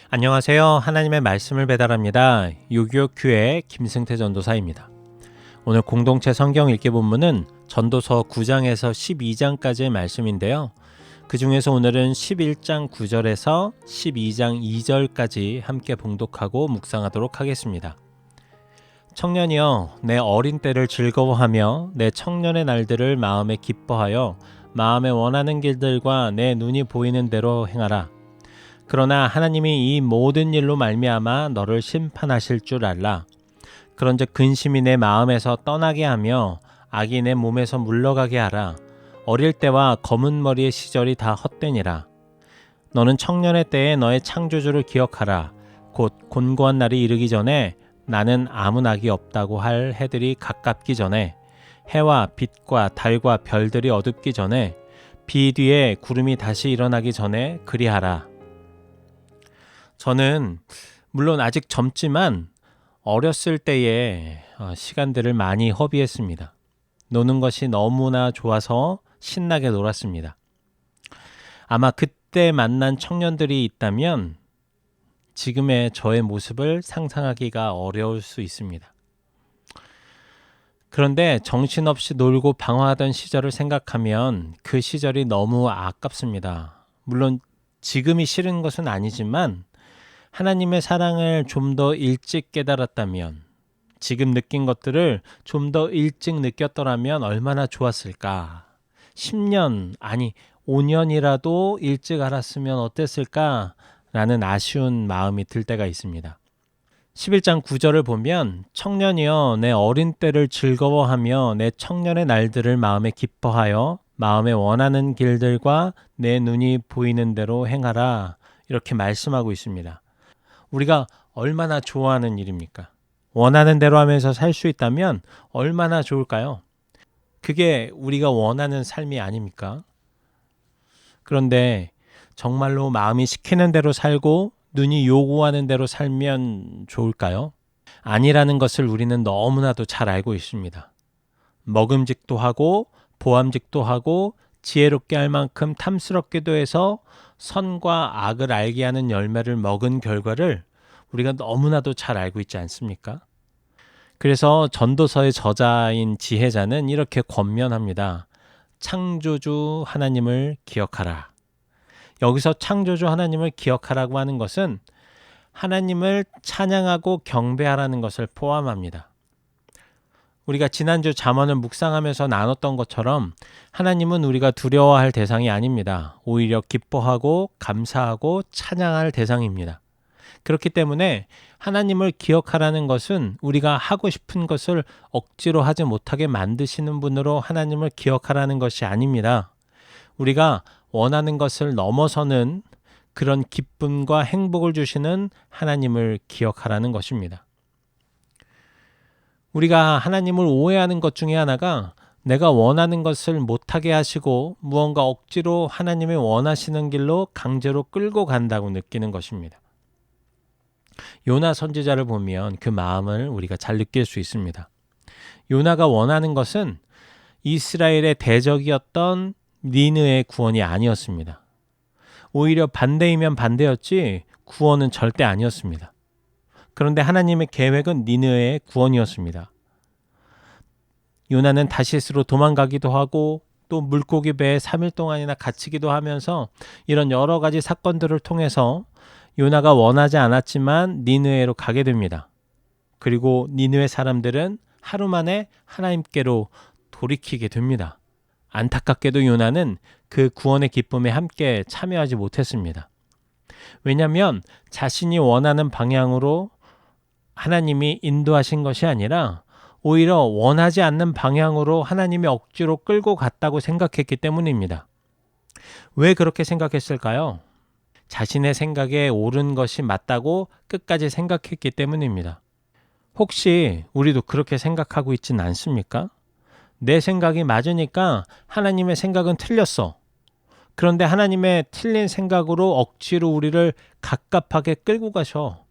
안녕하세요. 하나님의 말씀을 배달합니다. 유교큐의 김승태 전도사입니다. 오늘 공동체 성경 읽기 본문은 전도서 9장에서 12장까지의 말씀인데요. 그 중에서 오늘은 11장 9절에서 12장 2절까지 함께 봉독하고 묵상하도록 하겠습니다. 청년이여, 내 어린 때를 즐거워하며 내 청년의 날들을 마음에 기뻐하여 마음에 원하는 길들과 내 눈이 보이는 대로 행하라. 그러나 하나님이 이 모든 일로 말미암아 너를 심판하실 줄 알라. 그런즉 근심이 내 마음에서 떠나게 하며 악이 내 몸에서 물러가게 하라. 어릴 때와 검은 머리의 시절이 다 헛되니라. 너는 청년의 때에 너의 창조주를 기억하라. 곧 곤고한 날이 이르기 전에 나는 아무 낙이 없다고 할 해들이 가깝기 전에 해와 빛과 달과 별들이 어둡기 전에 비 뒤에 구름이 다시 일어나기 전에 그리하라. 저는 물론 아직 젊지만 어렸을 때의 시간들을 많이 허비했습니다. 노는 것이 너무나 좋아서 신나게 놀았습니다. 아마 그때 만난 청년들이 있다면 지금의 저의 모습을 상상하기가 어려울 수 있습니다. 그런데 정신없이 놀고 방황하던 시절을 생각하면 그 시절이 너무 아깝습니다. 물론 지금이 싫은 것은 아니지만 하나님의 사랑을 좀 더 일찍 깨달았다면, 지금 느낀 것들을 좀 더 일찍 느꼈더라면 얼마나 좋았을까? 10년, 아니 5년이라도 일찍 알았으면 어땠을까? 라는 아쉬운 마음이 들 때가 있습니다. 11장 9절을 보면 청년이여 내 어린 때를 즐거워하며 내 청년의 날들을 마음에 기뻐하여 마음에 원하는 길들과 내 눈이 보이는 대로 행하라. 이렇게 말씀하고 있습니다. 우리가 얼마나 좋아하는 일입니까? 원하는 대로 하면서 살 수 있다면 얼마나 좋을까요? 그게 우리가 원하는 삶이 아닙니까? 그런데 정말로 마음이 시키는 대로 살고 눈이 요구하는 대로 살면 좋을까요? 아니라는 것을 우리는 너무나도 잘 알고 있습니다. 먹음직도 하고 보암직도 하고 지혜롭게 할 만큼 탐스럽기도 해서 선과 악을 알게 하는 열매를 먹은 결과를 우리가 너무나도 잘 알고 있지 않습니까? 그래서 전도서의 저자인 지혜자는 이렇게 권면합니다. 창조주 하나님을 기억하라. 여기서 창조주 하나님을 기억하라고 하는 것은 하나님을 찬양하고 경배하라는 것을 포함합니다. 우리가 지난주 잠언을 묵상하면서 나눴던 것처럼 하나님은 우리가 두려워할 대상이 아닙니다. 오히려 기뻐하고 감사하고 찬양할 대상입니다. 그렇기 때문에 하나님을 기억하라는 것은 우리가 하고 싶은 것을 억지로 하지 못하게 만드시는 분으로 하나님을 기억하라는 것이 아닙니다. 우리가 원하는 것을 넘어서는 그런 기쁨과 행복을 주시는 하나님을 기억하라는 것입니다. 우리가 하나님을 오해하는 것 중에 하나가 내가 원하는 것을 못하게 하시고 무언가 억지로 하나님이 원하시는 길로 강제로 끌고 간다고 느끼는 것입니다. 요나 선지자를 보면 그 마음을 우리가 잘 느낄 수 있습니다. 요나가 원하는 것은 이스라엘의 대적이었던 니느의 구원이 아니었습니다. 오히려 반대이면 반대였지 구원은 절대 아니었습니다. 그런데 하나님의 계획은 니느의 구원이었습니다. 요나는 다시스로 도망가기도 하고 또 물고기 배에 3일 동안이나 갇히기도 하면서 이런 여러 가지 사건들을 통해서 요나가 원하지 않았지만 니느웨로 가게 됩니다. 그리고 니느웨 사람들은 하루 만에 하나님께로 돌이키게 됩니다. 안타깝게도 요나는 그 구원의 기쁨에 함께 참여하지 못했습니다. 왜냐하면 자신이 원하는 방향으로 하나님이 인도하신 것이 아니라 오히려 원하지 않는 방향으로 하나님이 억지로 끌고 갔다고 생각했기 때문입니다. 왜 그렇게 생각했을까요? 자신의 생각에 옳은 것이 맞다고 끝까지 생각했기 때문입니다. 혹시 우리도 그렇게 생각하고 있지는 않습니까? 내 생각이 맞으니까 하나님의 생각은 틀렸어. 그런데 하나님의 틀린 생각으로 억지로 우리를 갑갑하게 끌고 가셔.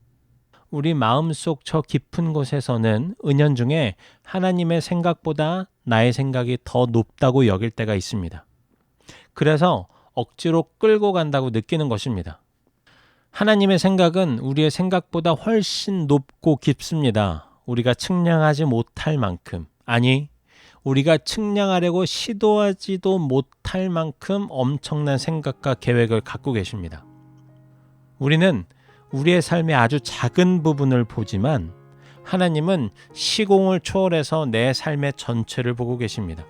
우리 마음속 저 깊은 곳에서는 은연중에 하나님의 생각보다 나의 생각이 더 높다고 여길 때가 있습니다. 그래서 억지로 끌고 간다고 느끼는 것입니다. 하나님의 생각은 우리의 생각보다 훨씬 높고 깊습니다. 우리가 측량하지 못할 만큼, 아니, 우리가 측량하려고 시도하지도 못할 만큼 엄청난 생각과 계획을 갖고 계십니다. 우리는 우리의 삶의 아주 작은 부분을 보지만 하나님은 시공을 초월해서 내 삶의 전체를 보고 계십니다.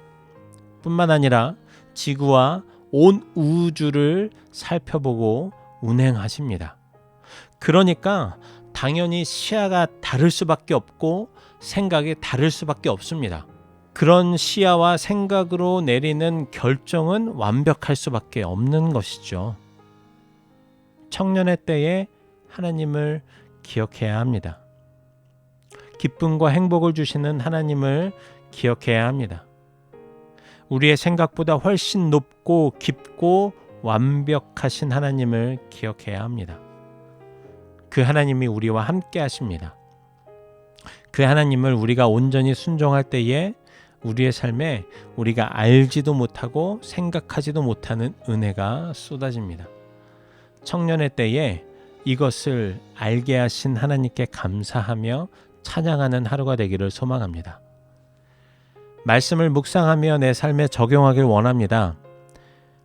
뿐만 아니라 지구와 온 우주를 살펴보고 운행하십니다. 그러니까 당연히 시야가 다를 수밖에 없고 생각이 다를 수밖에 없습니다. 그런 시야와 생각으로 내리는 결정은 완벽할 수밖에 없는 것이죠. 청년의 때에 하나님을 기억해야 합니다. 기쁨과 행복을 주시는 하나님을 기억해야 합니다. 우리의 생각보다 훨씬 높고 깊고 완벽하신 하나님을 기억해야 합니다. 그 하나님이 우리와 함께 하십니다. 그 하나님을 우리가 온전히 순종할 때에 우리의 삶에 우리가 알지도 못하고 생각하지도 못하는 은혜가 쏟아집니다. 청년의 때에 이것을 알게 하신 하나님께 감사하며 찬양하는 하루가 되기를 소망합니다. 말씀을 묵상하며 내 삶에 적용하길 원합니다.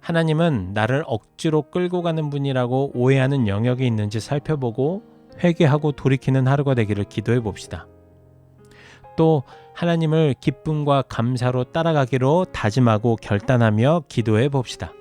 하나님은 나를 억지로 끌고 가는 분이라고 오해하는 영역이 있는지 살펴보고 회개하고 돌이키는 하루가 되기를 기도해 봅시다. 또 하나님을 기쁨과 감사로 따라가기로 다짐하고 결단하며 기도해 봅시다.